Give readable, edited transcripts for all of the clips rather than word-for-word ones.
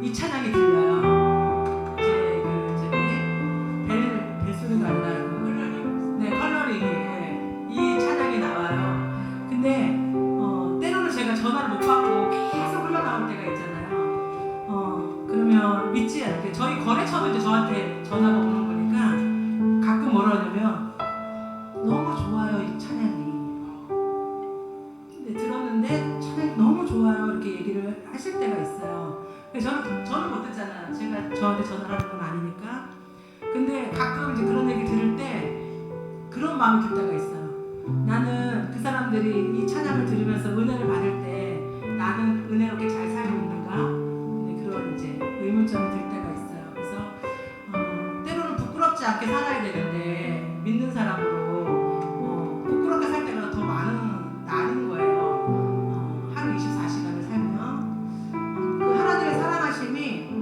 이 찬양이 들려요. 이제 그 저기 벨소리가 안 나요. 네, 컬러링이 이 찬양이 나와요. 근데 때로는 제가 전화를 못 받고 계속 흘러나올 때가 있잖아요. 그러면 믿지 않게 저희 거래처도 이제 저한테 전화가 오는 거니까 가끔 뭐라 하냐면 너무 좋아요 이 찬양이. 근데 들었는데 찬양이 너무 좋아요 이렇게 얘기를 하실 때가 있어요. 저는 못 듣잖아요. 제가 저한테 전화를 하는 건 아니니까. 근데 가끔 이제 그런 얘기 들을 때 그런 마음이 들 때가 있어요. 나는 그 사람들이 이 찬양을 들으면서 은혜를 받을 때 나는 은혜롭게 잘 살고 있는가? 네, 그런 이제 의문점이 들 때가 있어요. 그래서 때로는 부끄럽지 않게 살아야 되는데 믿는 사람으로 부끄럽게 살 때가 더 많은 날인 거예요. 하루 24시간을 살면 그 하나님의 사랑하심이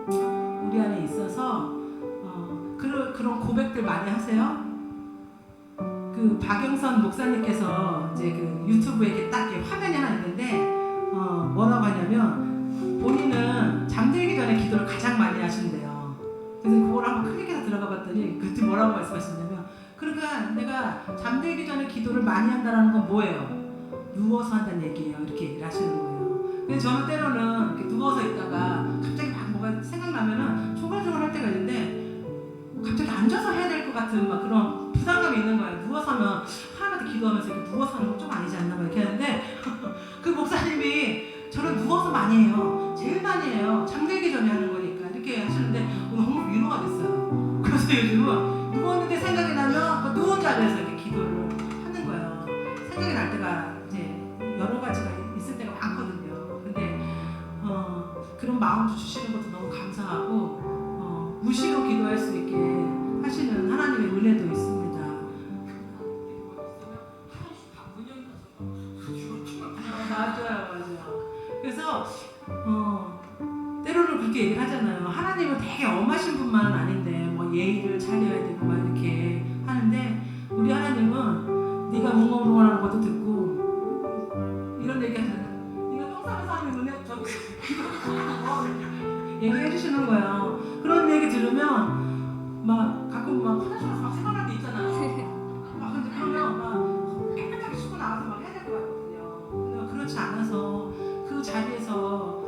우리 안에 있어서 그런 고백들 많이 하세요. 그 박영선 목사님께서 이제 그 유튜브에 이렇게 딱 이렇게 화면이 하나 있는데 뭐라고 하냐면 본인은 잠들기 전에 기도를 가장 많이 하신대요. 그래서 그걸 한번 클릭해서 들어가 봤더니 그때 뭐라고 말씀하셨냐면 그러니까 내가 잠들기 전에 기도를 많이 한다는 건 뭐예요? 누워서 한다는 얘기예요. 이렇게 얘기를 하시는 거예요. 그래서 저는 때로는 이렇게 누워서 있다가 갑자기 막 뭐가 생각나면은 조글조글 할 때가 있는데 갑자기 앉아서 해야 될 것 같은 막 그런 부담감이 있는 거예요. 누워서 하면 하나님한테 기도하면서 이렇게 누워서 하는 건 좀 아니지 않나 막 이렇게 하는데 그 목사님이 저는 누워서 많이 해요. 제일 많이 해요. 잠들기 전에 하는 거니까 이렇게 하시는데 너무 위로가 됐어요. 그래서 요즘은 누웠는데 생각이 나면 누운 자리에서 이렇게 기도를 하는 거예요. 생각이 날 때가 이제 여러 가지가 있을 때가 많거든요. 근데 그런 마음도 주시는 것도 너무 감사하고 무시로 기도할 수 있게 하시는 하나님의 은혜도 있습니다. 맞아요. 그래서 때로는 그렇게 얘기를 하잖아요. 하나님은 되게 엄하신 분만은 아닌데 뭐 예의를 차려야 되고 막 이렇게 하는데 우리 하나님은 네가 웅얼웅얼하는 것도 듣고 이런 얘기 하잖아요. 네가 똥 싸면서 하면 은혜 저기 얘기해 주시는 거예요. 그런 얘기 들으면 막 가끔 막 화장실 가서 막 생각날 때 있잖아요. 막 근데 그러면 막 깨끗하게 씻고 나와서 막 해야 될 것 같거든요. 근데 그렇지 않아서 그 자리에서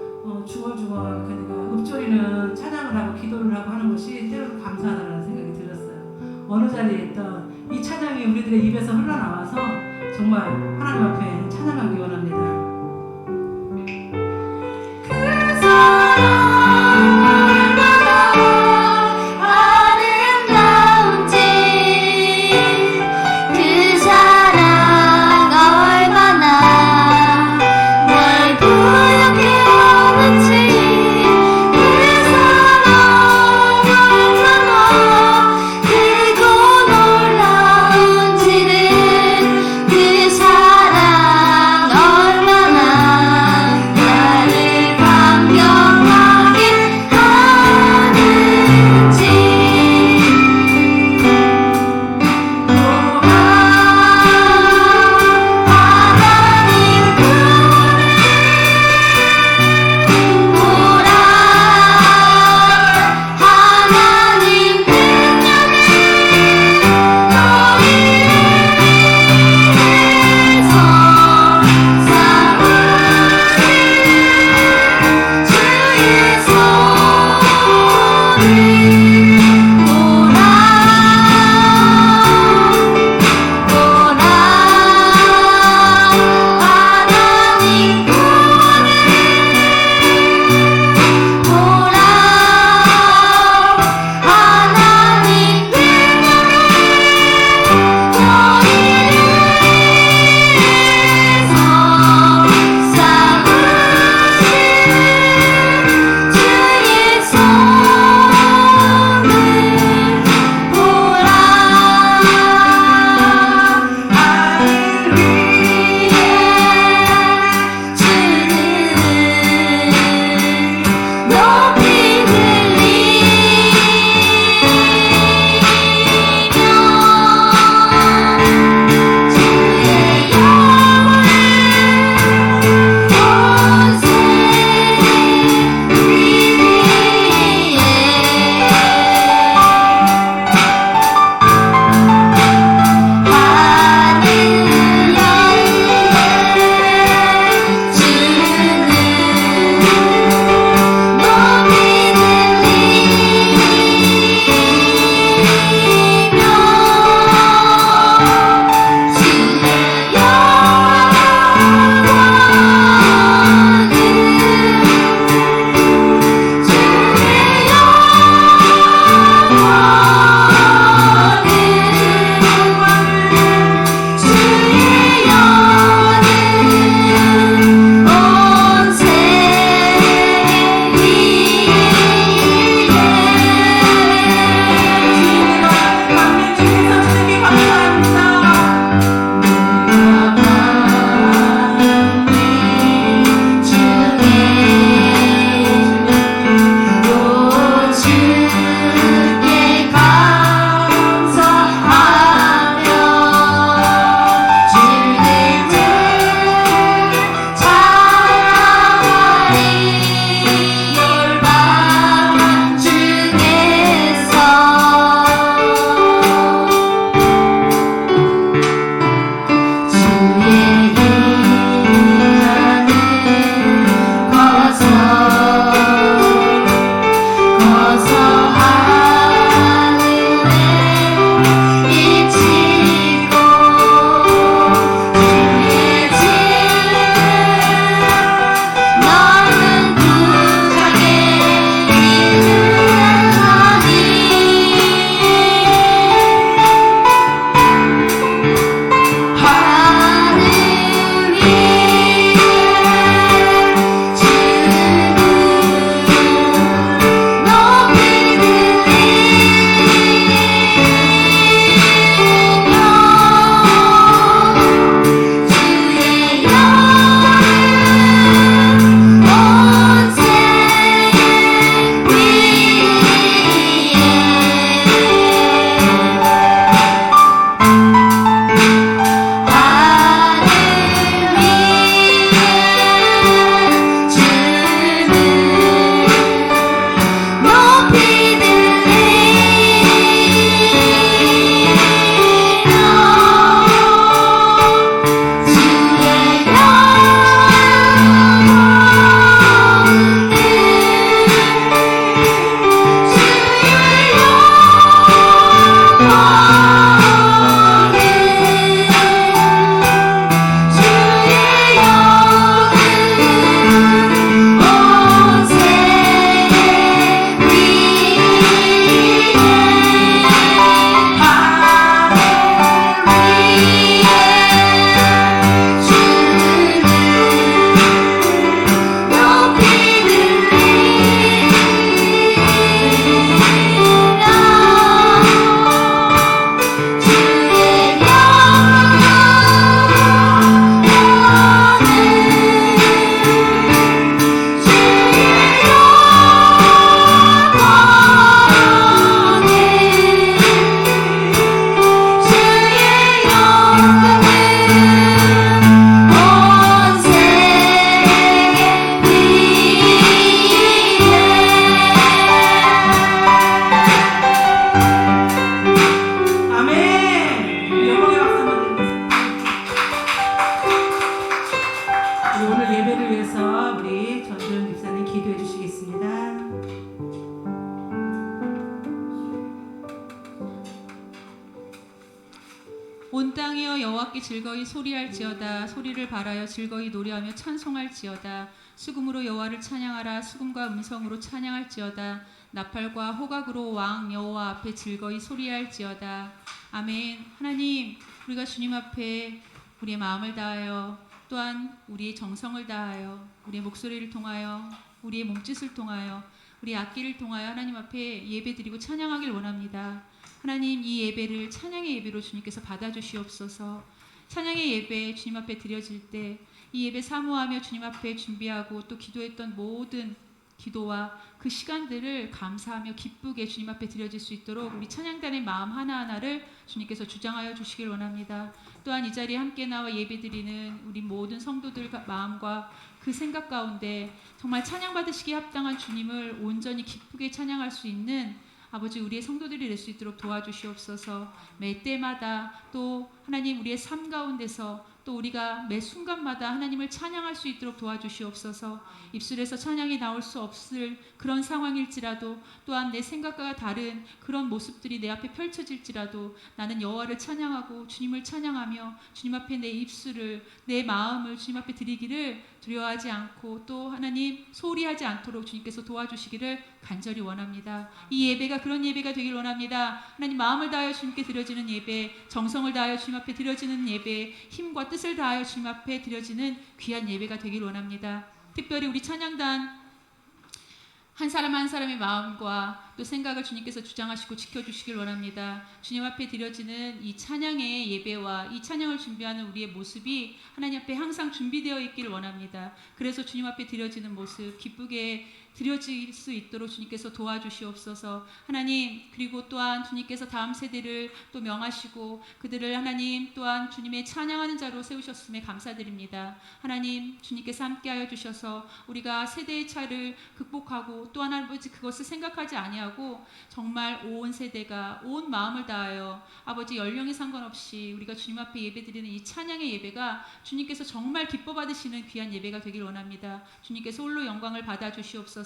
중얼중얼 그러니까 읊조리는 찬양을 하고 기도를 하고 하는 것이 때로는 감사하다는 생각이 들었어요. 어느 자리에 있던 이 찬양이 우리들의 입에서 흘러나와서 정말 하나님 앞에 찬양하기 원합니다. 드리겠습니다. 온 땅이여 여호와께 즐거이 소리할지어다. 소리를 발하여 즐거이 노래하며 찬송할지어다. 수금으로 여호와를 찬양하라. 수금과 음성으로 찬양할지어다. 나팔과 호각으로 왕 여호와 앞에 즐거이 소리할지어다. 아멘. 하나님, 우리가 주님 앞에 우리의 마음을 다하여 또한 우리의 정성을 다하여 우리의 목소리를 통하여 우리의 몸짓을 통하여 우리의 악기를 통하여 하나님 앞에 예배드리고 찬양하길 원합니다. 하나님, 이 예배를 찬양의 예배로 주님께서 받아주시옵소서. 찬양의 예배 주님 앞에 드려질 때 이 예배 사모하며 주님 앞에 준비하고 또 기도했던 모든 기도와 그 시간들을 감사하며 기쁘게 주님 앞에 드려질 수 있도록 우리 찬양단의 마음 하나하나를 주님께서 주장하여 주시길 원합니다. 또한 이 자리에 함께 나와 예배드리는 우리 모든 성도들 마음과 그 생각 가운데 정말 찬양받으시기에 합당한 주님을 온전히 기쁘게 찬양할 수 있는 아버지, 우리의 성도들이 될 수 있도록 도와주시옵소서. 매 때마다 또 하나님 우리의 삶 가운데서 또 우리가 매 순간마다 하나님을 찬양할 수 있도록 도와주시옵소서. 입술에서 찬양이 나올 수 없을 그런 상황일지라도 또한 내 생각과 다른 그런 모습들이 내 앞에 펼쳐질지라도 나는 여호와를 찬양하고 주님을 찬양하며 주님 앞에 내 입술을 내 마음을 주님 앞에 드리기를 두려워하지 않고 또 하나님 소리하지 않도록 주님께서 도와주시기를 간절히 원합니다. 이 예배가 그런 예배가 되길 원합니다. 하나님, 마음을 다하여 주님께 드려지는 예배, 정성을 다하여 주님 앞에 드려지는 예배, 힘과 뜻을 다하여 주님 앞에 드려지는 귀한 예배가 되길 원합니다. 특별히 우리 찬양단 한 사람 한 사람의 마음과 또 생각을 주님께서 주장하시고 지켜주시길 원합니다. 주님 앞에 드려지는 이 찬양의 예배와 이 찬양을 준비하는 우리의 모습이 하나님 앞에 항상 준비되어 있기를 원합니다. 그래서 주님 앞에 드려지는 모습 기쁘게 드려질 수 있도록 주님께서 도와주시옵소서. 하나님, 그리고 또한 주님께서 다음 세대를 또 명하시고 그들을 하나님 또한 주님의 찬양하는 자로 세우셨음에 감사드립니다. 하나님, 주님께서 함께하여 주셔서 우리가 세대의 차이를 극복하고 또한 아버지 그것을 생각하지 아니하고 정말 온 세대가 온 마음을 다하여 아버지 연령에 상관없이 우리가 주님 앞에 예배드리는 이 찬양의 예배가 주님께서 정말 기뻐 받으시는 귀한 예배가 되길 원합니다. 주님께서 홀로 영광을 받아 주시옵소서.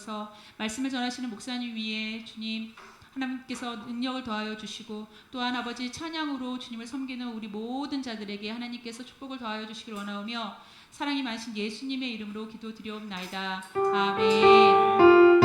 말씀을 전하시는 목사님 위에 주님 하나님께서 능력을 더하여 주시고 또한 아버지 찬양으로 주님을 섬기는 우리 모든 자들에게 하나님께서 축복을 더하여 주시길 원하오며 사랑이 많으신 예수님의 이름으로 기도드리옵나이다. 아멘.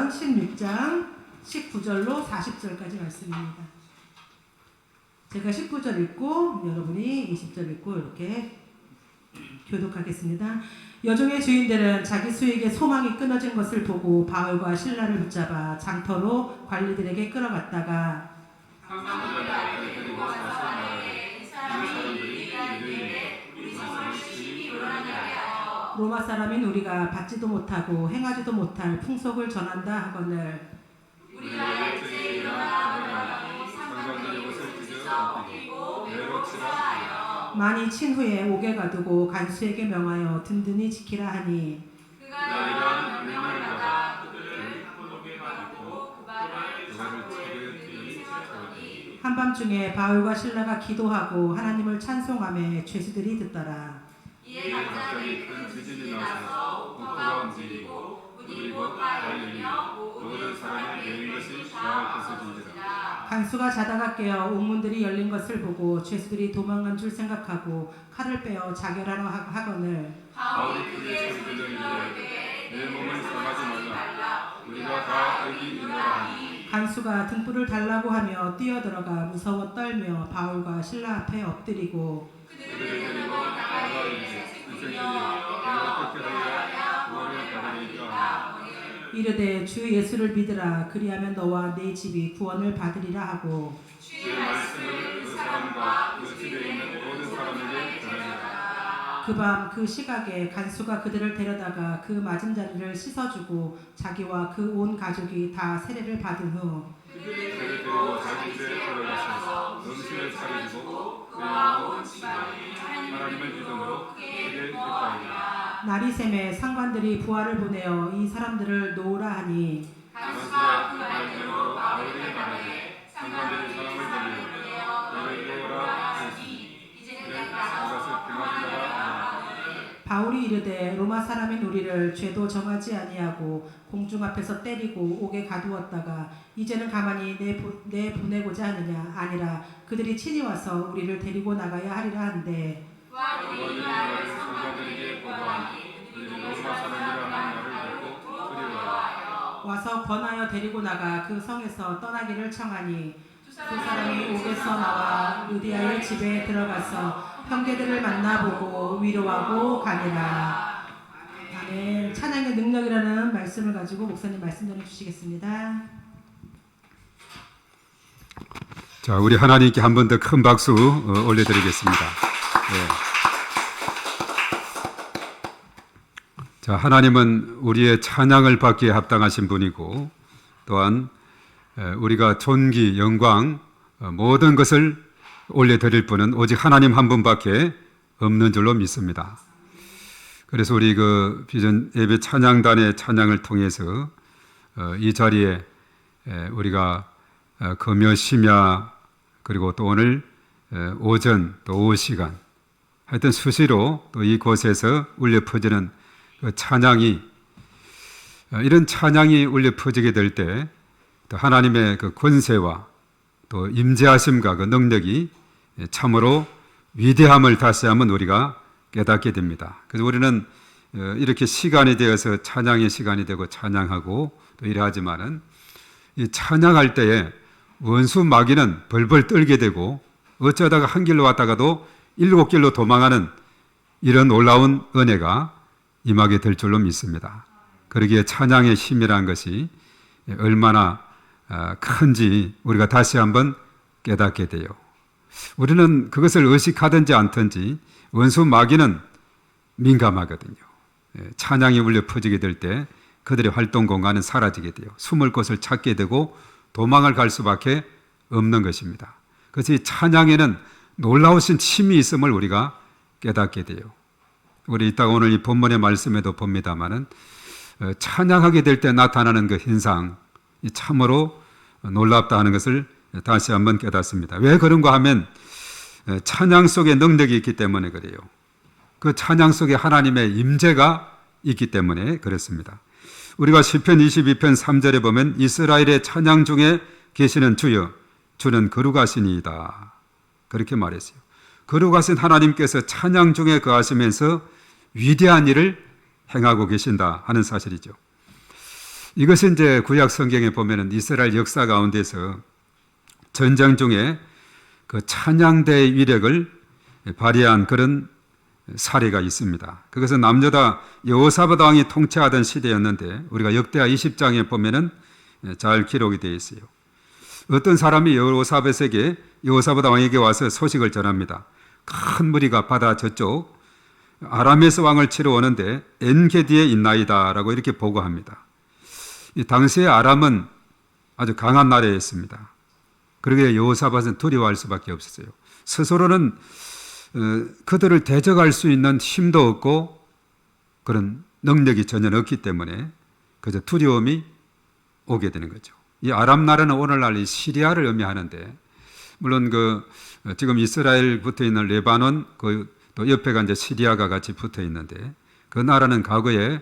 사도행전 16장 19절로 40절까지 말씀입니다. 제가 19절 읽고 여러분이 20절 읽고 이렇게 교독하겠습니다. 여종의 주인들은 자기 수익의 소망이 끊어진 것을 보고 바울과 실라를 붙잡아 장터로 관리들에게 끌어갔다가 로마 사람인 우리가 받지도 못하고 행하지도 못할 풍속을 전한다 하거늘 우리가 일제히 일어나 상관들의 옷을 찢어 벗기고 매로 치라 하여 많이 친 후에 옥에 가두고 간수에게 명하여 든든히 지키라 하니 그가 이러한 명령을 받아 그들을 옥에 가두고 그 발을 든든히 채웠더니 한밤중에 바울과 실라가 기도하고 하나님을 찬송하며 죄수들이 듣더라. 이에 갑자기 큰 지진이 나서 폭포가 움직이고 문이 곧 열리며 모든 사람이 매인 것이 다 부서지니라. 간수가 자다가 깨어 옥문들이 열린 것을 보고 죄수들이 도망간 줄 생각하고 칼을 빼어 자결하러 하거늘 바울이 크게 소리를 이르되 내 몸을 상하지 말라 우리가 다 여기 있노라 하니 간수가 등불을 달라고 하며 뛰어들어가 무서워 떨며 바울과 실라 앞에 엎드리고 그들을 데리고 나가야 이르되 주 예수를 믿으라 그리하면 너와 네 집이 구원을 받으리라 하고 주의 말씀을 그 사람과 그 집에 있는 모든 사람에게 전하니라. 그 밤 그 시각에 간수가 그들을 데려다가 그 맞은 자리를 씻어주고 자기와 그 온 가족이 다 세례를 받은 후 그들을 데리고 자기 집에 들어가서 음식을 차려주고 그와 온 집안이 하나님을 믿음으로 크게 기뻐하니라. 날이 새매 상관들이 부하를 보내어 이 사람들을 놓으라 하니 간수가 그 말대로 바울에게 말하되 상관들이 사람을 보내어 너를 놓으라 하시니 이제는 나가서 평안하라. 바울이 이르되 로마 사람인 우리를 죄도 정하지 아니하고 공중 앞에서 때리고 옥에 가두었다가 이제는 가만히 내 보내고자 하느냐 아니라 그들이 친히 와서 우리를 데리고 나가야 하리라 한데 바울이 나를 상관들에게 보고하니 그들이 로마 사람이라 하는 말을 듣고 두려워하여 와서 권하여 데리고 나가 그 성에서 떠나기를 청하니 두 사람이 옥에서 나와 루디아의 집에 들어가서 형제들을 만나보고 위로하고 가니라. 아멘. 찬양의 능력이라는 말씀을 가지고 목사님 말씀 전해 주시겠습니다. 자, 우리 하나님께 한 번 더 큰 박수 올려드리겠습니다. 네. 자, 하나님은 우리의 찬양을 받기에 합당하신 분이고 또한 우리가 존귀, 영광 모든 것을 올려드릴 분은 오직 하나님 한 분밖에 없는 줄로 믿습니다. 그래서 우리 그 비전 예배 찬양단의 찬양을 통해서 이 자리에 우리가 금요 심야 그리고 또 오늘 오전 또 오후 시간 하여튼 수시로 또 이곳에서 울려 퍼지는 그 찬양이 이런 찬양이 울려 퍼지게 될 때 또 하나님의 그 권세와 또 임재하심과 그 능력이 참으로 위대함을 다시 한번 우리가 깨닫게 됩니다. 그래서 우리는 이렇게 시간이 되어서 찬양의 시간이 되고 찬양하고 또 이래 하지만은 이 찬양할 때에 원수 마귀는 벌벌 떨게 되고 어쩌다가 한 길로 왔다가도 7길로 도망하는 이런 놀라운 은혜가 임하게 될 줄로 믿습니다. 그러기에 찬양의 힘이라는 것이 얼마나 큰지 우리가 다시 한번 깨닫게 돼요. 우리는 그것을 의식하든지 않든지 원수 마귀는 민감하거든요. 찬양이 울려 퍼지게 될 때 그들의 활동 공간은 사라지게 돼요. 숨을 곳을 찾게 되고 도망을 갈 수밖에 없는 것입니다. 그래서 이 찬양에는 놀라우신 힘이 있음을 우리가 깨닫게 돼요. 우리 이따가 오늘 이 본문의 말씀에도 봅니다마는 찬양하게 될 때 나타나는 그 현상, 이 참으로 놀랍다 하는 것을 다시 한번 깨닫습니다. 왜 그런가 하면 찬양 속에 능력이 있기 때문에 그래요. 그 찬양 속에 하나님의 임재가 있기 때문에 그렇습니다. 우리가 시편 22편 3절에 보면 이스라엘의 찬양 중에 계시는 주여 주는 거룩하시니이다 그렇게 말했어요. 거룩하신 하나님께서 찬양 중에 거하시면서 위대한 일을 행하고 계신다 하는 사실이죠. 이것은 이제 구약 성경에 보면은 이스라엘 역사 가운데서 전쟁 중에 그 찬양대의 위력을 발휘한 그런 사례가 있습니다. 그것은 남유다 여호사밧 왕이 통치하던 시대였는데 우리가 역대하 20장에 보면은 잘 기록이 되어 있어요. 어떤 사람이 여호사밧 왕에게 와서 소식을 전합니다. 큰 무리가 바다 저쪽 아람에서 왕을 치러 오는데 엔게디에 있나이다 라고 이렇게 보고합니다. 이 당시의 아람은 아주 강한 나라였습니다. 그러기에 여호사밧은 두려워할 수밖에 없었어요. 스스로는 그들을 대적할 수 있는 힘도 없고 그런 능력이 전혀 없기 때문에 그저 두려움이 오게 되는 거죠. 이 아람 나라는 오늘날 이 시리아를 의미하는데 물론 지금 이스라엘 붙어 있는 레바논 또 옆에가 이제 시리아가 같이 붙어 있는데 그 나라는 과거에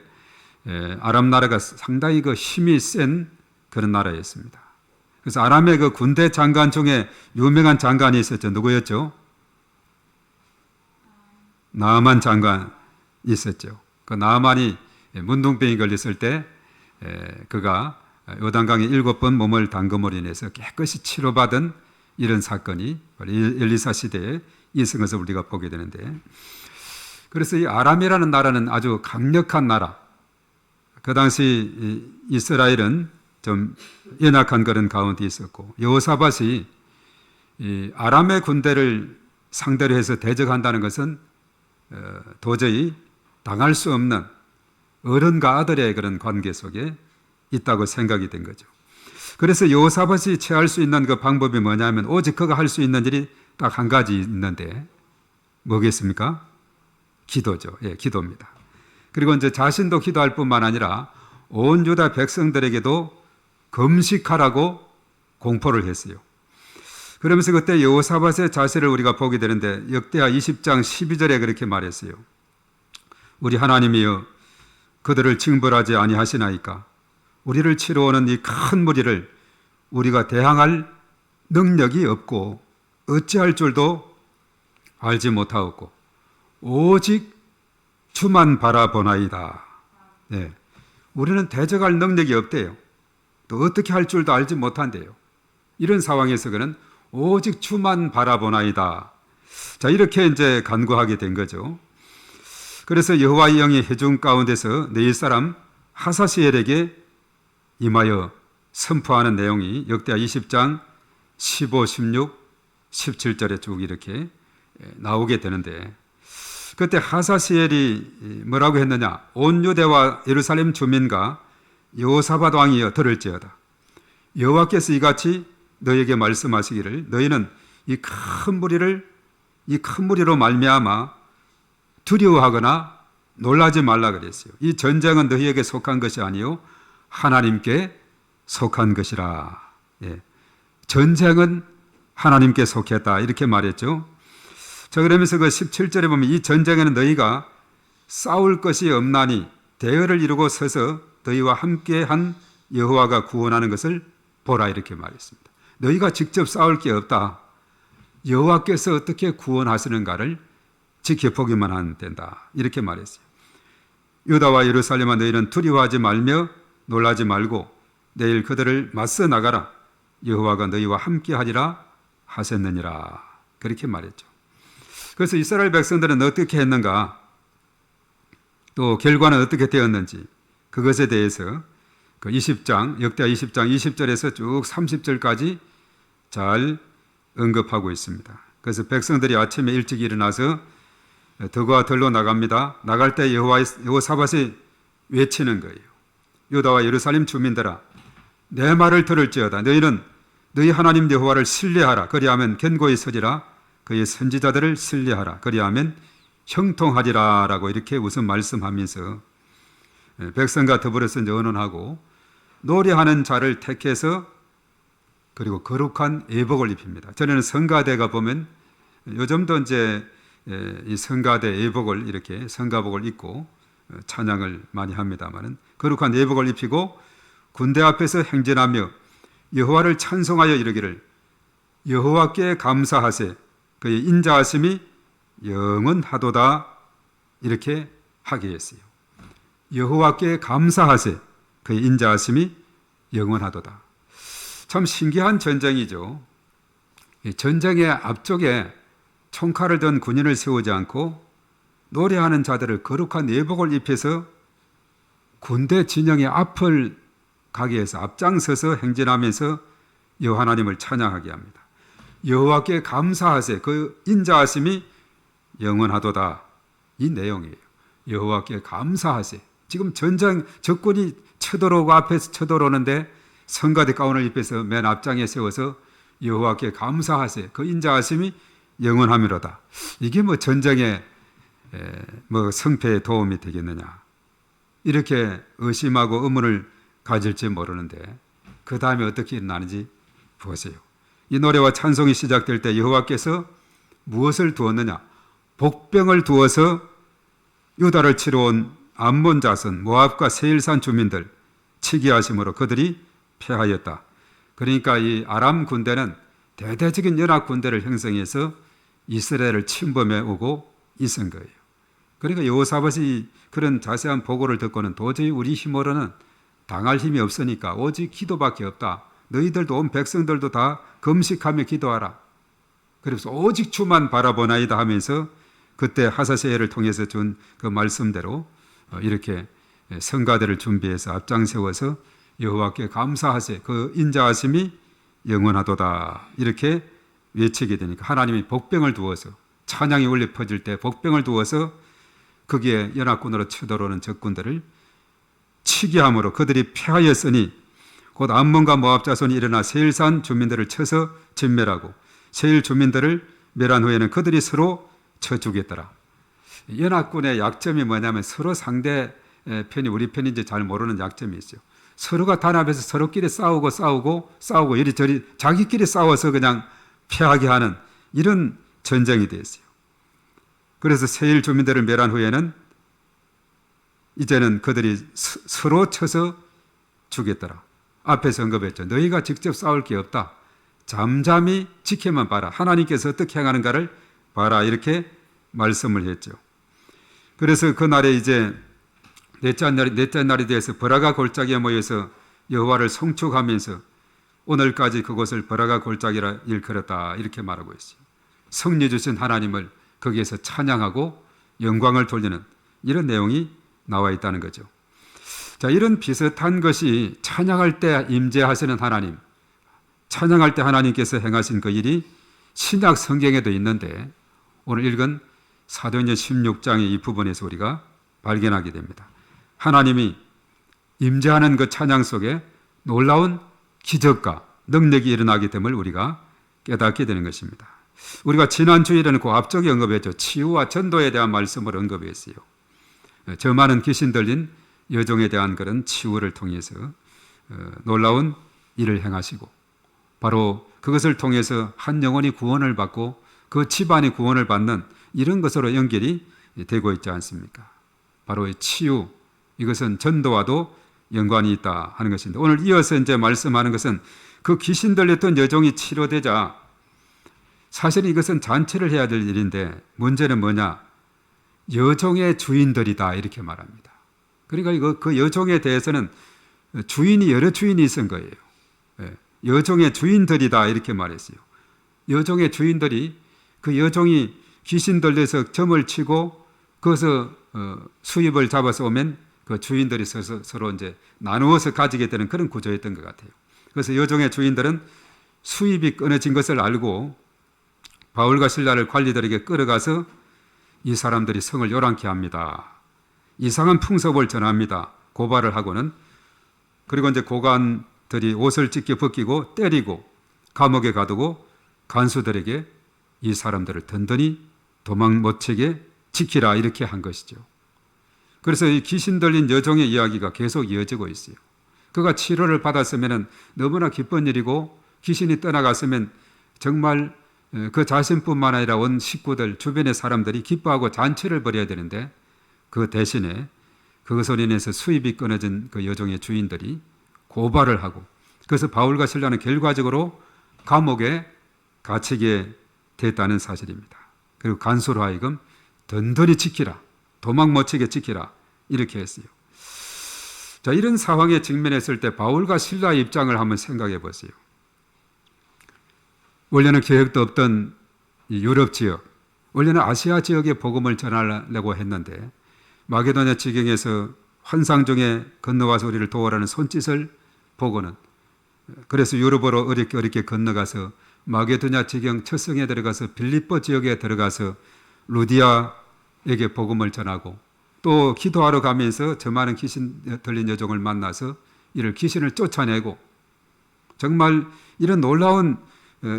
아람 나라가 상당히 힘이 센 그런 나라였습니다. 그래서 아람의 그 군대 장관 중에 유명한 장관이 있었죠. 누구였죠? 나아만 장관 있었죠. 그 나아만이 문둥병이 걸렸을 때 그가 요단강에 7번 몸을 담금으로 인해서 깨끗이 치료받은 이런 사건이 엘리사 시대에 있은 것을 우리가 보게 되는데, 그래서 이 아람이라는 나라는 아주 강력한 나라, 그 당시 이스라엘은 좀 연약한 그런 가운데 있었고 여호사밧이 이 아람의 군대를 상대로 해서 대적한다는 것은 도저히 당할 수 없는 어른과 아들의 그런 관계 속에 있다고 생각이 된 거죠. 그래서 여호사밧이 취할 수 있는 그 방법이 뭐냐면 오직 그가 할 수 있는 일이 딱 한 가지 있는데 뭐겠습니까? 기도죠. 예, 기도입니다. 그리고 이제 자신도 기도할 뿐만 아니라 온 유다 백성들에게도 금식하라고 공포를 했어요. 그러면서 그때 여호사밧의 자세를 우리가 보게 되는데 역대하 20장 12절에 그렇게 말했어요. 우리 하나님이여 그들을 징벌하지 아니하시나이까? 우리를 치러 오는 이 큰 무리를 우리가 대항할 능력이 없고 어찌할 줄도 알지 못하옵고 오직 주만 바라보나이다. 네. 우리는 대적할 능력이 없대요. 또 어떻게 할 줄도 알지 못한대요. 이런 상황에서 그는 오직 주만 바라보나이다. 자, 이렇게 이제 간구하게 된 거죠. 그래서 여호와의 영이 회중 가운데서 네 사람 하사시엘에게 임하여 선포하는 내용이 역대하 20장 15, 16, 17절에 쭉 이렇게 나오게 되는데, 그때 하사시엘이 뭐라고 했느냐? 온 유대와 예루살렘 주민과 여호사밧 왕이여 들을지어다. 여호와께서 이같이 너에게 말씀하시기를 너희는 이 큰 무리로 말미암아 두려워하거나 놀라지 말라 그랬어요. 이 전쟁은 너희에게 속한 것이 아니요 하나님께 속한 것이라. 예. 전쟁은 하나님께 속했다 이렇게 말했죠. 자, 그러면서 그 17절에 보면 이 전쟁에는 너희가 싸울 것이 없나니 대열을 이루고 서서 너희와 함께한 여호와가 구원하는 것을 보라 이렇게 말했습니다. 너희가 직접 싸울 게 없다. 여호와께서 어떻게 구원하시는가를 지켜보기만 하면 된다 이렇게 말했어요. 유다와 예루살렘아 너희는 두려워하지 말며 놀라지 말고 내일 그들을 맞서 나가라. 여호와가 너희와 함께하리라 하셨느니라 그렇게 말했죠. 그래서 이스라엘 백성들은 어떻게 했는가, 또 결과는 어떻게 되었는지 그것에 대해서 그 20장 역대하 20장 20절에서 쭉 30절까지 잘 언급하고 있습니다. 그래서 백성들이 아침에 일찍 일어나서 덕과 들로 나갑니다. 나갈 때 여호사밧이 외치는 거예요. 유다와 예루살렘 주민들아 내 말을 들을지어다. 너희는 너희 하나님 여호와를 신뢰하라. 그리하면 견고히 서리라. 그의 선지자들을 신뢰하라. 그리하면 형통하리라 라고 이렇게 우선 말씀하면서 백성과 더불어서 언언하고 노래하는 자를 택해서 그리고 거룩한 예복을 입힙니다. 전에는 성가대가 보면 요즘도 이제 이 성가대 예복을 이렇게 성가복을 입고 찬양을 많이 합니다만은 거룩한 예복을 입히고 군대 앞에서 행진하며 여호와를 찬송하여 이르기를 여호와께 감사하세 그의 인자하심이 영원하도다 이렇게 하게 했어요. 여호와께 감사하세 그의 인자하심이 영원하도다. 참 신기한 전쟁이죠. 이 전쟁의 앞쪽에 총칼을 든 군인을 세우지 않고 노래하는 자들을 거룩한 예복을 입혀서 군대 진영의 앞을 가게 해서 앞장서서 행진하면서 여호와 하나님을 찬양하게 합니다. 여호와께 감사하세, 그 인자하심이 영원하도다. 이 내용이에요. 여호와께 감사하세. 지금 전쟁 적군이 쳐들어오고 앞에서 쳐들어오는데 성가대 가운을 입혀서 맨 앞장에 세워서 여호와께 감사하세, 그 인자하심이 영원함이로다. 이게 뭐 전쟁의 뭐 성패에 도움이 되겠느냐, 이렇게 의심하고 의문을 가질지 모르는데 그 다음에 어떻게 일어나는지 보세요. 이 노래와 찬송이 시작될 때 여호와께서 무엇을 두었느냐? 복병을 두어서 유다를 치러 온 암몬 자손 모압과 세일산 주민들 치게 하심으로 그들이 패하였다. 그러니까 이 아람 군대는 대대적인 연합 군대를 형성해서 이스라엘을 침범해 오고 있은 거예요. 그러니까 여호사밧이 그런 자세한 보고를 듣고는 도저히 우리 힘으로는 당할 힘이 없으니까 오직 기도밖에 없다. 너희들도 온 백성들도 다 금식하며 기도하라. 그래서 오직 주만 바라보나이다 하면서 그때 하사세엘을 통해서 준 그 말씀대로 이렇게 성가대를 준비해서 앞장 세워서 여호와께 감사하세, 그 인자하심이 영원하도다, 이렇게 외치게 되니까 하나님이 복병을 두어서 찬양이 울려 퍼질 때 복병을 두어서 거기에 연합군으로 쳐들어오는 적군들을 치게 함으로 그들이 패하였으니 곧 암몬과 모압 자손이 일어나 세일산 주민들을 쳐서 진멸하고 세일 주민들을 멸한 후에는 그들이 서로 쳐 죽였더라. 연합군의 약점이 뭐냐면 서로 상대 편이 우리 편인지 잘 모르는 약점이 있어요. 서로가 단합해서 서로끼리 싸우고 이리저리 자기끼리 싸워서 그냥 패하게 하는 이런 전쟁이 되었어요. 그래서 세일 주민들을 멸한 후에는 이제는 그들이 서로 쳐서 죽였더라. 앞에서 언급했죠. 너희가 직접 싸울 게 없다. 잠잠히 지켜만 봐라. 하나님께서 어떻게 행하는가를 봐라. 이렇게 말씀을 했죠. 그래서 그날에 이제 넷째 날이 되어서 버라가 골짜기에 모여서 여호와를 송축하면서 오늘까지 그곳을 버라가 골짜기라 일컬었다, 이렇게 말하고 있어요. 승리 주신 하나님을 거기에서 찬양하고 영광을 돌리는 이런 내용이 나와 있다는 거죠. 자, 이런 비슷한 것이 찬양할 때 임재하시는 하나님, 찬양할 때 하나님께서 행하신 그 일이 신약 성경에도 있는데 오늘 읽은 사도행전 16장의 이 부분에서 우리가 발견하게 됩니다. 하나님이 임재하는 그 찬양 속에 놀라운 기적과 능력이 일어나게 됨을 우리가 깨닫게 되는 것입니다. 우리가 지난 주일에는 그 앞쪽에 언급했죠. 치유와 전도에 대한 말씀을 언급했어요. 저 많은 귀신 들린 여종에 대한 그런 치유를 통해서 놀라운 일을 행하시고 바로 그것을 통해서 한 영혼이 구원을 받고 그 집안이 구원을 받는 이런 것으로 연결이 되고 있지 않습니까? 바로 이 치유, 이것은 전도와도 연관이 있다 하는 것인데 오늘 이어서 이제 말씀하는 것은 그 귀신 들렸던 여종이 치료되자 사실 이것은 잔치를 해야 될 일인데 문제는 뭐냐? 여종의 주인들이다, 이렇게 말합니다. 그러니까 그 여종에 대해서는 주인이 여러 주인이 있은 거예요. 여종의 주인들이다, 이렇게 말했어요. 여종의 주인들이 그 여종이 귀신 들려서 점을 치고 거기서 수입을 잡아서 오면 그 주인들이 서로 이제 나누어서 가지게 되는 그런 구조였던 것 같아요. 그래서 여종의 주인들은 수입이 끊어진 것을 알고 바울과 실라를 관리들에게 끌어가서 이 사람들이 성을 요란케 합니다. 이상한 풍습을 전합니다. 고발을 하고는. 그리고 이제 고관들이 옷을 찢겨 벗기고 때리고 감옥에 가두고 간수들에게 이 사람들을 든든히 도망 못 치게 지키라, 이렇게 한 것이죠. 그래서 이 귀신 들린 여종의 이야기가 계속 이어지고 있어요. 그가 치료를 받았으면 너무나 기쁜 일이고 귀신이 떠나갔으면 정말 그 자신뿐만 아니라 온 식구들, 주변의 사람들이 기뻐하고 잔치를 벌여야 되는데 그 대신에 그것으로 인해서 수입이 끊어진 그 여종의 주인들이 고발을 하고 그래서 바울과 실라는 결과적으로 감옥에 갇히게 됐다는 사실입니다. 그리고 간수로 하여금 든든히 지키라, 도망 못 치게 지키라, 이렇게 했어요. 자, 이런 상황에 직면했을 때 바울과 실라의 입장을 한번 생각해 보세요. 원래는 계획도 없던 이 유럽 지역, 원래는 아시아 지역에 복음을 전하려고 했는데 마게도냐 지경에서 환상 중에 건너와서 우리를 도우라는 손짓을 보고는, 그래서 유럽으로 어렵게 건너가서 마게도냐 지경 첫 성에 들어가서 빌립보 지역에 들어가서 루디아에게 복음을 전하고, 또 기도하러 가면서 저 많은 귀신 들린 여종을 만나서 이를 귀신을 쫓아내고, 정말 이런 놀라운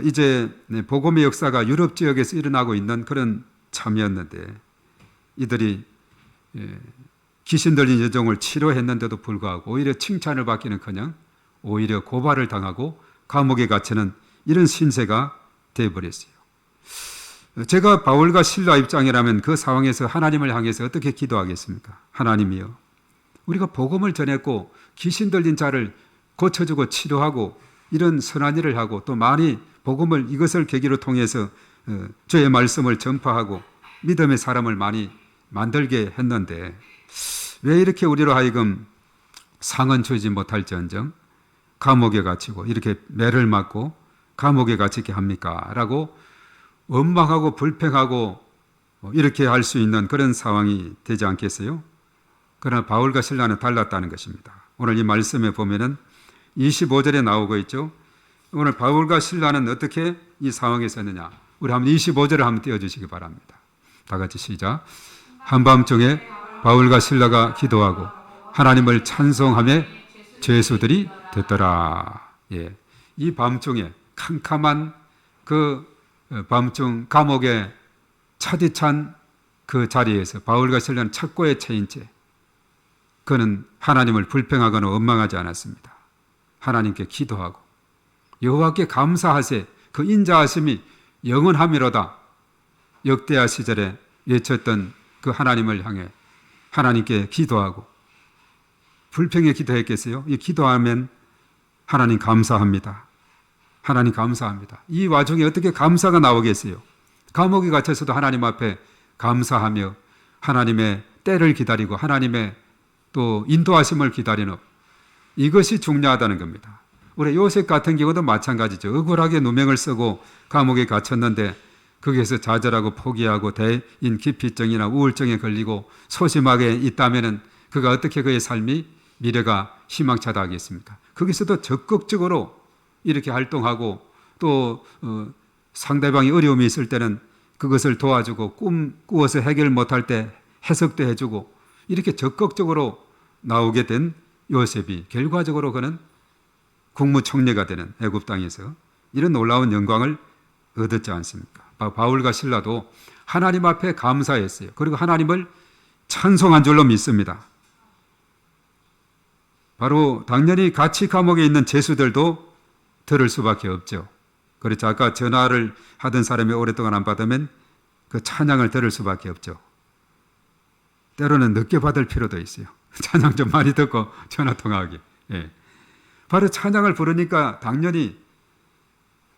이제 복음의 역사가 유럽 지역에서 일어나고 있는 그런 참이었는데, 이들이 귀신 들린 여종을 치료했는데도 불구하고 오히려 칭찬을 받기는커녕 오히려 고발을 당하고 감옥에 갇히는 이런 신세가 되어버렸어요. 제가 바울과 실라 입장이라면 그 상황에서 하나님을 향해서 어떻게 기도하겠습니까? 하나님이여, 우리가 복음을 전했고 귀신 들린 자를 고쳐주고 치료하고 이런 선한 일을 하고, 또 많이 복음을 이것을 계기로 통해서 주의 말씀을 전파하고 믿음의 사람을 많이 만들게 했는데 왜 이렇게 우리로 하여금 상은 주지 못할지언정 감옥에 갇히고 이렇게 매를 맞고 감옥에 갇히게 합니까? 라고 원망하고 불평하고 이렇게 할 수 있는 그런 상황이 되지 않겠어요? 그러나 바울과 실라는 달랐다는 것입니다. 오늘 이 말씀에 보면은 25절에 나오고 있죠. 오늘 바울과 실라는 어떻게 이 상황에 있었느냐. 우리 한번 25절을 한번 띄워주시기 바랍니다. 다 같이 시작. 한밤중에 바울과 실라가 기도하고 하나님을 찬송하며 죄수들이 됐더라. 예. 이 밤중에 캄캄한 그 밤중 감옥에 차디찬 그 자리에서 바울과 실라는 착고에 처인 채 그는 하나님을 불평하거나 원망하지 않았습니다. 하나님께 기도하고 여호와께 감사하세, 그 인자하심이 영원함이로다. 역대하 시절에 외쳤던 그 하나님을 향해 하나님께 기도하고, 불평에 기도했겠어요? 이 기도하면 하나님 감사합니다. 하나님 감사합니다. 이 와중에 어떻게 감사가 나오겠어요? 감옥에 갇혀서도 하나님 앞에 감사하며 하나님의 때를 기다리고 하나님의 또 인도하심을 기다리는, 이것이 중요하다는 겁니다. 우리 요셉 같은 경우도 마찬가지죠. 억울하게 누명을 쓰고 감옥에 갇혔는데 거기에서 좌절하고 포기하고 대인 기피증이나 우울증에 걸리고 소심하게 있다면은 그가 어떻게 그의 삶이 미래가 희망차다 하겠습니까? 거기서도 적극적으로 이렇게 활동하고 또 상대방이 어려움이 있을 때는 그것을 도와주고 꿈 꾸어서 해결 못할 때 해석도 해주고 이렇게 적극적으로 나오게 된 요셉이 결과적으로 그는 국무총리가 되는 애굽 땅에서 이런 놀라운 영광을 얻었지 않습니까? 바울과 실라도 하나님 앞에 감사했어요. 그리고 하나님을 찬송한 줄로 믿습니다. 바로 당연히 같이 감옥에 있는 죄수들도 들을 수밖에 없죠. 그렇죠. 아까 전화를 하던 사람이 오랫동안 안 받으면 그 찬양을 들을 수밖에 없죠. 때로는 늦게 받을 필요도 있어요. 찬양 좀 많이 듣고 전화 통화하기. 예. 바로 찬양을 부르니까 당연히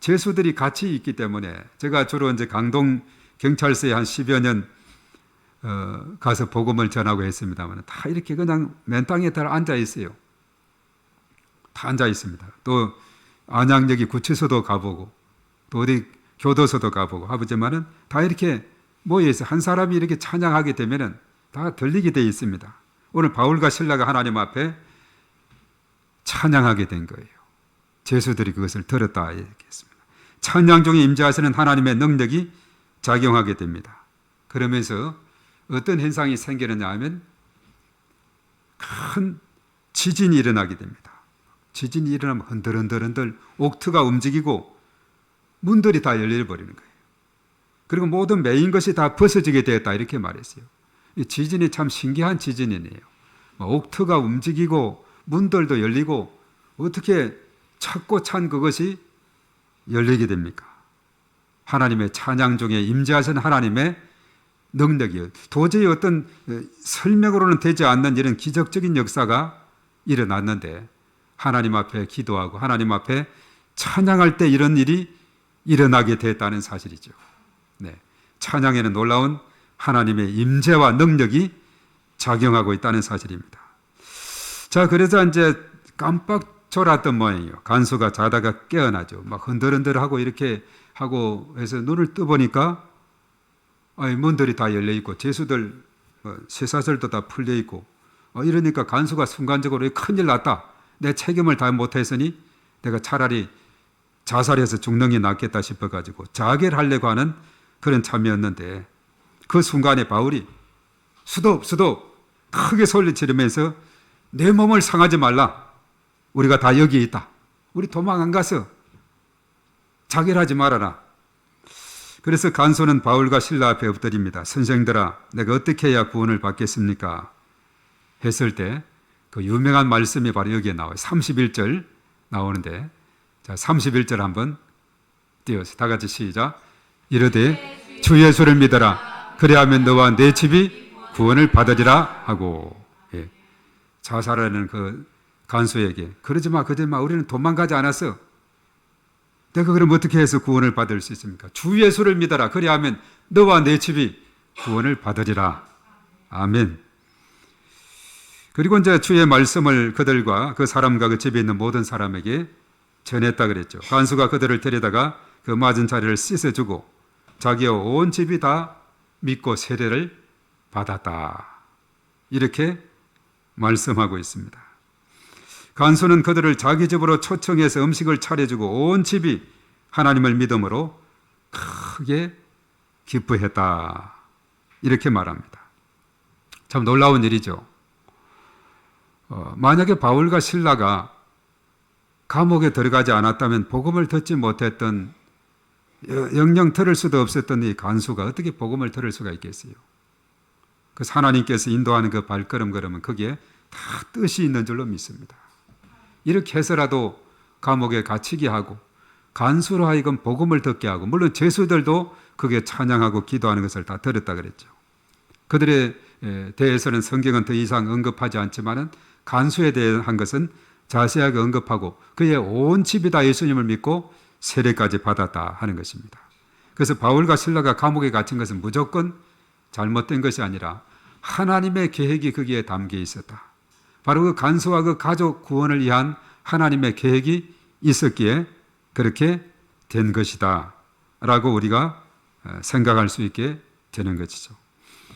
죄수들이 같이 있기 때문에, 제가 주로 이제 강동 경찰서에 한 10여 년 가서 복음을 전하고 했습니다만 다 이렇게 그냥 맨 땅에 다 앉아 있어요. 다 앉아 있습니다. 또 안양역이 구치소도 가보고 또 어디 교도소도 가보고 하지만은 다 이렇게 모여 있어. 한 사람이 이렇게 찬양하게 되면은 다 들리게 돼 있습니다. 오늘 바울과 실라가 하나님 앞에 찬양하게 된 거예요. 죄수들이 그것을 들었다 얘기했습니다. 찬양 중에 임재하시는 하나님의 능력이 작용하게 됩니다. 그러면서 어떤 현상이 생기느냐 하면 큰 지진이 일어나게 됩니다. 지진이 일어나면 흔들흔들 옥트가 움직이고 문들이 다 열려버리는 거예요. 그리고 모든 메인 것이 다 벗어지게 되었다 이렇게 말했어요. 이 지진이 참 신기한 지진이네요. 옥트가 움직이고 문들도 열리고 어떻게 찾고 찬 그것이 열리게 됩니까? 하나님의 찬양 중에 임재하신 하나님의 능력이요. 도저히 어떤 설명으로는 되지 않는 이런 기적적인 역사가 일어났는데 하나님 앞에 기도하고 하나님 앞에 찬양할 때 이런 일이 일어나게 됐다는 사실이죠. 네. 찬양에는 놀라운 하나님의 임재와 능력이 작용하고 있다는 사실입니다. 자, 그래서 이제 깜빡 졸았던 모양이에요. 간수가 자다가 깨어나죠. 막 흔들흔들하고 이렇게 하고 해서 눈을 떠보니까 문들이 다 열려 있고 제수들 쇠사슬도 다 풀려 있고 이러니까 간수가 순간적으로 큰일 났다. 내 책임을 다 못했으니 내가 차라리 자살해서 죽는 게 낫겠다 싶어가지고 자결 하려고 하는 그런 참이었는데 그 순간에 바울이 수도 크게 소리 지르면서 내 몸을 상하지 말라. 우리가 다 여기에 있다. 우리 도망 안 가서 자결하지 말아라. 그래서 간수는 바울과 실라 앞에 엎드립니다. 선생들아, 내가 어떻게 해야 구원을 받겠습니까? 했을 때 그 유명한 말씀이 바로 여기에 나와요. 31절 나오는데, 자, 31절 한번 띄워서 다 같이 시작. 이르되 주 예수를 믿어라. 그래야면 너와 내 집이 구원을 받으리라 하고, 예. 자살하는 그 간수에게 그러지 마, 우리는 도망가지 않았어. 내가 그럼 어떻게 해서 구원을 받을 수 있습니까? 주 예수를 믿어라. 그리하면 너와 내 집이 구원을 받으리라. 아멘. 그리고 이제 주의 말씀을 그들과 그 사람과 그 집에 있는 모든 사람에게 전했다 그랬죠. 간수가 그들을 데려다가 그 맞은 자리를 씻어주고 자기와 온 집이 다 믿고 세례를 받았다. 이렇게 말씀하고 있습니다. 간수는 그들을 자기 집으로 초청해서 음식을 차려주고 온 집이 하나님을 믿음으로 크게 기뻐했다. 이렇게 말합니다. 참 놀라운 일이죠. 만약에 바울과 실라가 감옥에 들어가지 않았다면 복음을 듣지 못했던 영영 들을 수도 없었던 이 간수가 어떻게 복음을 들을 수가 있겠어요? 그 하나님께서 인도하는 그 발걸음은 거기에 다 뜻이 있는 줄로 믿습니다. 이렇게 해서라도 감옥에 갇히게 하고 간수로 하여금 복음을 듣게 하고 물론 제수들도 그게 찬양하고 기도하는 것을 다 들었다 그랬죠. 그들에 대해서는 성경은 더 이상 언급하지 않지만은 간수에 대한 것은 자세하게 언급하고 그의 온 집이 다 예수님을 믿고 세례까지 받았다 하는 것입니다. 그래서 바울과 실라가 감옥에 갇힌 것은 무조건 잘못된 것이 아니라 하나님의 계획이 거기에 담겨 있었다. 바로 그 간수와 그 가족 구원을 위한 하나님의 계획이 있었기에 그렇게 된 것이다 라고 우리가 생각할 수 있게 되는 것이죠.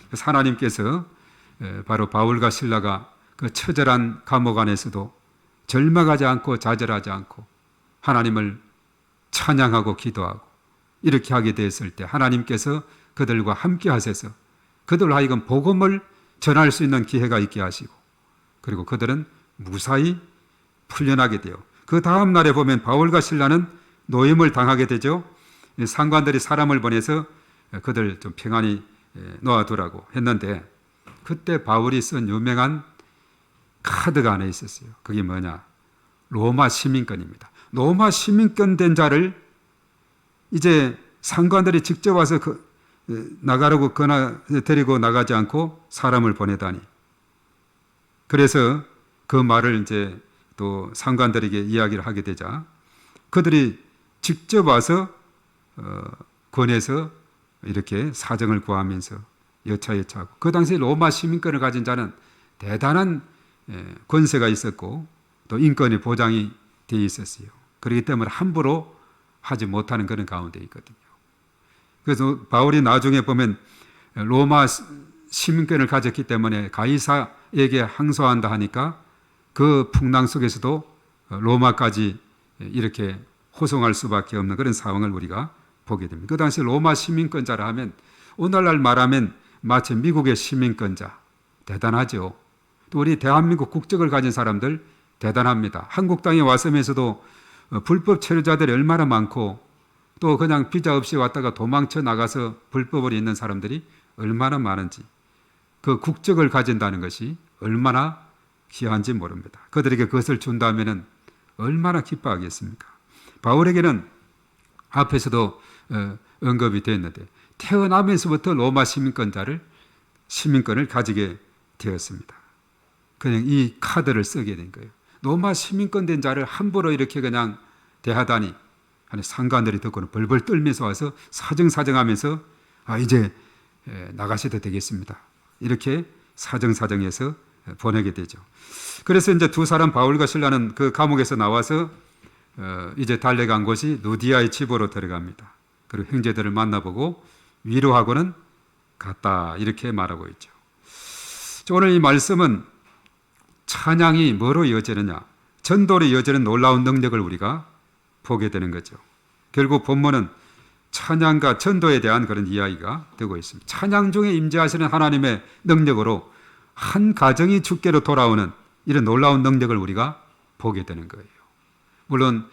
그래서 하나님께서 바로 바울과 실라가 그 처절한 감옥 안에서도 절망하지 않고 좌절하지 않고 하나님을 찬양하고 기도하고 이렇게 하게 되었을 때 하나님께서 그들과 함께 하셔서 그들로 하여금 복음을 전할 수 있는 기회가 있게 하시고 그리고 그들은 무사히 풀려나게 돼요. 그 다음 날에 보면 바울과 실라는 노임을 당하게 되죠. 상관들이 사람을 보내서 그들 좀 평안히 놓아두라고 했는데 그때 바울이 쓴 유명한 카드가 하나 있었어요. 그게 뭐냐? 로마 시민권입니다. 로마 시민권 된 자를 이제 상관들이 직접 와서 나가라고 데리고 나가지 않고 사람을 보내다니. 그래서 그 말을 이제 또 상관들에게 이야기를 하게 되자 그들이 직접 와서 권해서 이렇게 사정을 구하면서 여차여차하고 그 당시 로마 시민권을 가진 자는 대단한 권세가 있었고 또 인권이 보장이 되어 있었어요. 그렇기 때문에 함부로 하지 못하는 그런 가운데 있거든요. 그래서 바울이 나중에 보면 로마 시민권을 가졌기 때문에 가이사에게 항소한다 하니까 그 풍랑 속에서도 로마까지 이렇게 호송할 수밖에 없는 그런 상황을 우리가 보게 됩니다. 그 당시 로마 시민권자라 하면 오늘날 말하면 마치 미국의 시민권자 대단하죠. 또 우리 대한민국 국적을 가진 사람들 대단합니다. 한국 땅에 왔으면서도 불법 체류자들이 얼마나 많고 또 그냥 비자 없이 왔다가 도망쳐 나가서 불법으로 있는 사람들이 얼마나 많은지 그 국적을 가진다는 것이 얼마나 귀한지 모릅니다. 그들에게 그것을 준다면 얼마나 기뻐하겠습니까? 바울에게는 앞에서도 언급이 됐는데 태어나면서부터 로마 시민권을 가지게 되었습니다. 그냥 이 카드를 쓰게 된 거예요. 로마 시민권 된 자를 함부로 이렇게 그냥 대하다니 하는 상관들이 듣고는 벌벌 떨면서 와서 사정하면서 이제 나가셔도 되겠습니다. 이렇게 사정해서 보내게 되죠. 그래서 이제 두 사람 바울과 실라는 그 감옥에서 나와서 이제 달려간 곳이 루디아의 집으로 들어갑니다. 그리고 형제들을 만나보고 위로하고는 갔다 이렇게 말하고 있죠. 오늘 이 말씀은 찬양이 뭐로 이어지느냐, 전도로 이어지는 놀라운 능력을 우리가 보게 되는 거죠. 결국 본문은 찬양과 전도에 대한 그런 이야기가 되고 있습니다. 찬양 중에 임재하시는 하나님의 능력으로 한 가정이 주께로 돌아오는 이런 놀라운 능력을 우리가 보게 되는 거예요. 물론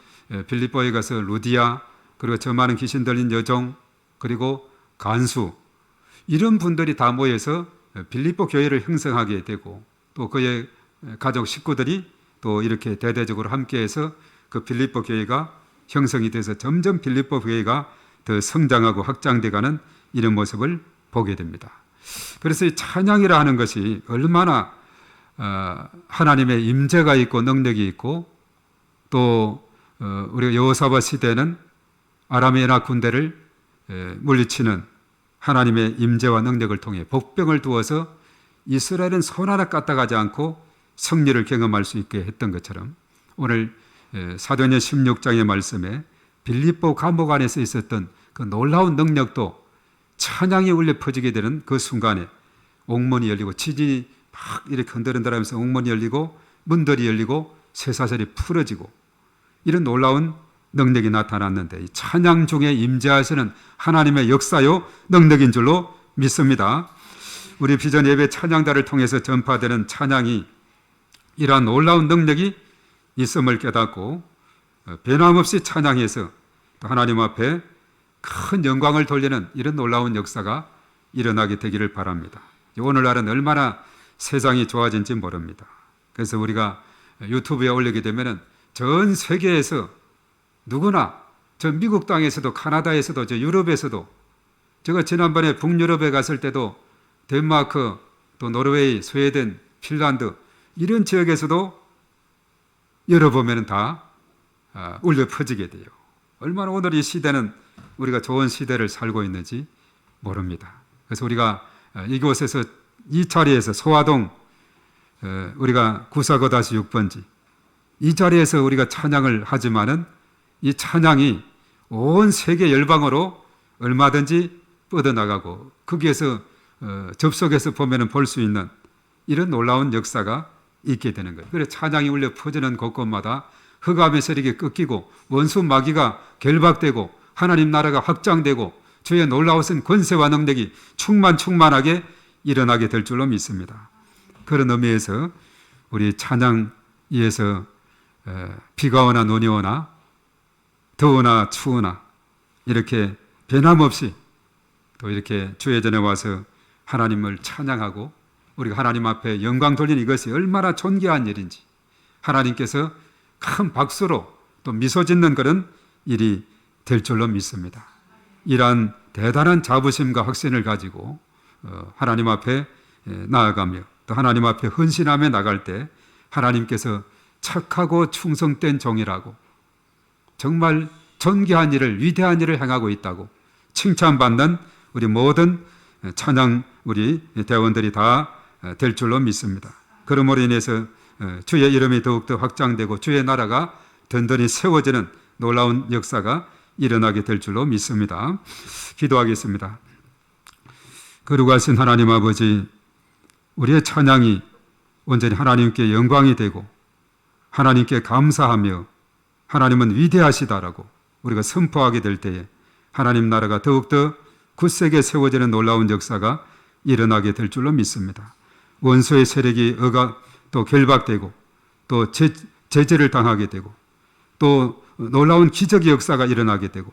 빌립보에 가서 루디아, 그리고 저 많은 귀신 들린 여종, 그리고 간수, 이런 분들이 다 모여서 빌립보 교회를 형성하게 되고, 또 그의 가족 식구들이 또 이렇게 대대적으로 함께해서 그 빌립보 교회가 형성이 돼서 점점 빌립보 교회가 더 성장하고 확장돼가는 이런 모습을 보게 됩니다. 그래서 이 찬양이라 하는 것이 얼마나 하나님의 임재가 있고 능력이 있고, 또 우리가 여호사밧 시대는 아람의 연합 군대를 물리치는 하나님의 임재와 능력을 통해 복병을 두어서 이스라엘은 손 하나 까딱하지 않고 승리를 경험할 수 있게 했던 것처럼, 오늘 사도행전 16장의 말씀에 빌립보 감옥 안에서 있었던 그 놀라운 능력도 찬양이 울려 퍼지게 되는 그 순간에 옥문이 열리고, 지진이 막 이렇게 흔들흔들하면서 옥문이 열리고 문들이 열리고 쇠사슬이 풀어지고, 이런 놀라운 능력이 나타났는데, 이 찬양 중에 임재하시는 하나님의 역사요 능력인 줄로 믿습니다. 우리 비전 예배 찬양단을 통해서 전파되는 찬양이 이러한 놀라운 능력이 있음을 깨닫고 변함없이 찬양해서 또 하나님 앞에 큰 영광을 돌리는 이런 놀라운 역사가 일어나게 되기를 바랍니다. 오늘날은 얼마나 세상이 좋아진지 모릅니다. 그래서 우리가 유튜브에 올리게 되면은 전 세계에서 누구나, 저 미국 땅에서도, 카나다에서도, 저 유럽에서도, 제가 지난번에 북유럽에 갔을 때도 덴마크, 또 노르웨이, 스웨덴, 핀란드 이런 지역에서도 열어보면 다 울려 퍼지게 돼요. 얼마나 오늘 이 시대는 우리가 좋은 시대를 살고 있는지 모릅니다. 그래서 우리가 이곳에서, 이 자리에서 소화동 우리가 949-6번지 이 자리에서 우리가 찬양을 하지만은 이 찬양이 온 세계 열방으로 얼마든지 뻗어나가고, 거기에서 접속해서 보면은 볼 수 있는 이런 놀라운 역사가 있게 되는 거예요. 그래서 찬양이 울려 퍼지는 곳곳마다 흑암의 세력이 꺾이고 원수 마귀가 결박되고 하나님 나라가 확장되고 주의 놀라우신 권세와 능력이 충만하게 일어나게 될 줄로 믿습니다. 그런 의미에서 우리 찬양 위에서 비가 오나 눈이 오나 더우나 추우나 이렇게 변함없이 또 이렇게 주의 전에 와서 하나님을 찬양하고 우리가 하나님 앞에 영광 돌리는 이것이 얼마나 존귀한 일인지 하나님께서 큰 박수로 또 미소 짓는 그런 일이 될 줄로 믿습니다. 이러한 대단한 자부심과 확신을 가지고 하나님 앞에 나아가며 또 하나님 앞에 헌신하며 나갈 때 하나님께서 착하고 충성된 종이라고, 정말 존귀한 일을, 위대한 일을 행하고 있다고 칭찬받는 우리 모든 찬양 우리 대원들이 다 될 줄로 믿습니다. 그러므로 인해서 주의 이름이 더욱더 확장되고 주의 나라가 든든히 세워지는 놀라운 역사가 일어나게 될 줄로 믿습니다. 기도하겠습니다. 거룩하신 하나님 아버지, 우리의 찬양이 온전히 하나님께 영광이 되고 하나님께 감사하며 하나님은 위대하시다라고 우리가 선포하게 될 때에 하나님 나라가 더욱더 굳세게 세워지는 놀라운 역사가 일어나게 될 줄로 믿습니다. 원수의 세력이 또 결박되고 또 제재를 당하게 되고 또 놀라운 기적의 역사가 일어나게 되고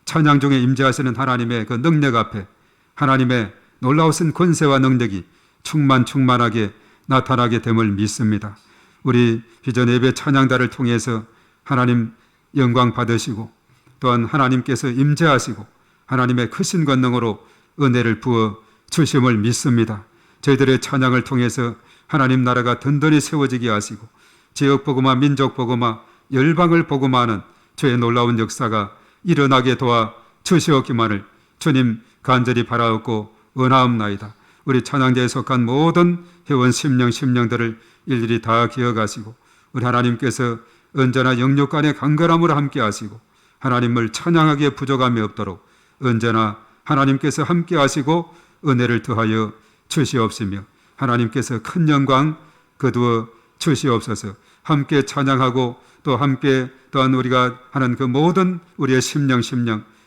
찬양 중에 임재하시는 하나님의 그 능력 앞에 하나님의 놀라우신 권세와 능력이 충만하게 나타나게 됨을 믿습니다. 우리 비전 예배 찬양단을 통해서 하나님 영광 받으시고 또한 하나님께서 임재하시고 하나님의 크신 권능으로 은혜를 부어 주심을 믿습니다. 저희들의 찬양을 통해서 하나님 나라가 든든히 세워지게 하시고 지역 복음화, 민족 복음화, 열방을 복음화하는 주의 놀라운 역사가 일어나게 도와 주시옵기만을 주님 간절히 바라옵고 원하옵나이다. 우리 찬양대에 속한 모든 회원 심령들을 일일이 다 기억하시고 우리 하나님께서 언제나 영육 간의 강건함으로 함께 하시고 하나님을 찬양하기에 부족함이 없도록 언제나 하나님께서 함께 하시고 은혜를 더하여 주시옵시며 하나님께서 큰 영광 거두어 주시옵소서. 함께 찬양하고 또 함께 또한 우리가 하는 그 모든 우리의 심령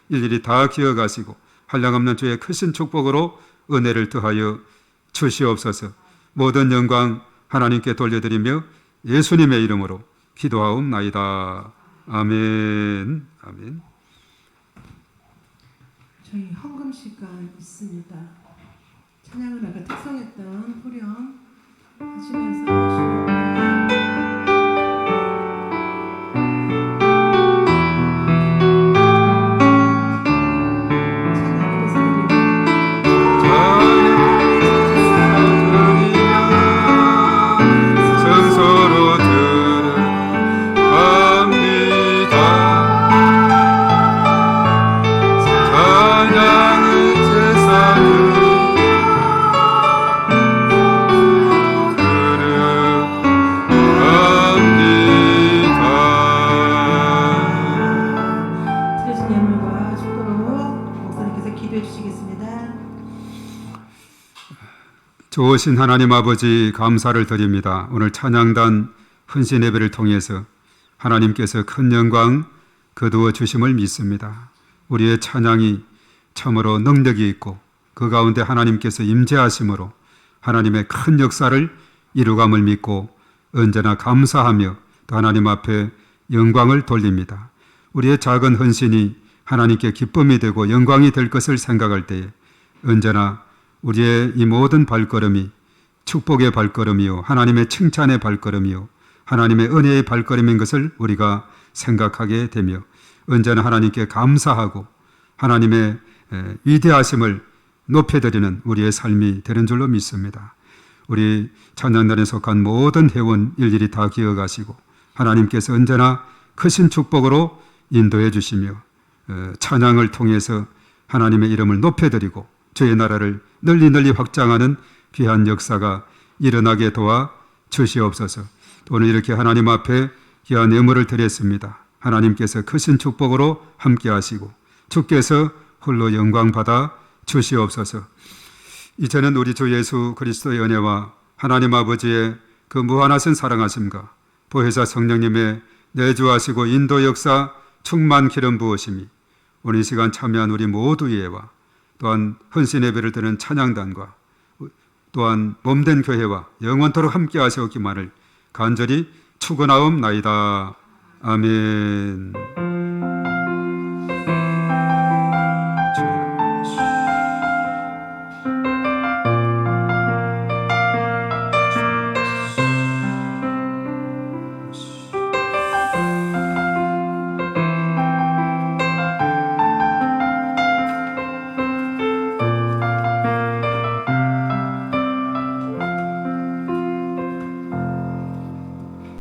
일일이 다 기억하시고 한량없는 주의 크신 축복으로 은혜를 더하여 주시옵소서. 모든 영광 하나님께 돌려드리며 예수님의 이름으로 기도하옵나이다. 아멘. 아멘. 저희 헌금 시간 있습니다. 찬양을 아까 특성했던 후렴 하시면서 좋으신 하나님 아버지 감사를 드립니다. 오늘 찬양단 헌신 예배를 통해서 하나님께서 큰 영광 거두어 주심을 믿습니다. 우리의 찬양이 참으로 능력이 있고 그 가운데 하나님께서 임재하심으로 하나님의 큰 역사를 이루감을 믿고 언제나 감사하며 또 하나님 앞에 영광을 돌립니다. 우리의 작은 헌신이 하나님께 기쁨이 되고 영광이 될 것을 생각할 때에 언제나 우리의 이 모든 발걸음이 축복의 발걸음이요 하나님의 칭찬의 발걸음이요 하나님의 은혜의 발걸음인 것을 우리가 생각하게 되며 언제나 하나님께 감사하고 하나님의 위대하심을 높여드리는 우리의 삶이 되는 줄로 믿습니다. 우리 찬양단에 속한 모든 회원 일일이 다 기억하시고 하나님께서 언제나 크신 축복으로 인도해 주시며 찬양을 통해서 하나님의 이름을 높여드리고 주의 나라를 널리 확장하는 귀한 역사가 일어나게 도와 주시옵소서. 오늘 이렇게 하나님 앞에 귀한 예물을 드렸습니다. 하나님께서 크신 축복으로 함께 하시고 주께서 홀로 영광 받아 주시옵소서. 이제는 우리 주 예수 그리스도의 은혜와 하나님 아버지의 그 무한하신 사랑하심과 보혜사 성령님의 내주하시고 인도 역사 충만 기름 부으심이 오늘 이 시간 참여한 우리 모두 예와 또한 헌신 예배를 드는 찬양단과 또한 몸된 교회와 영원토록 함께 하시옵기만을 간절히 축원하옵나이다. 아멘.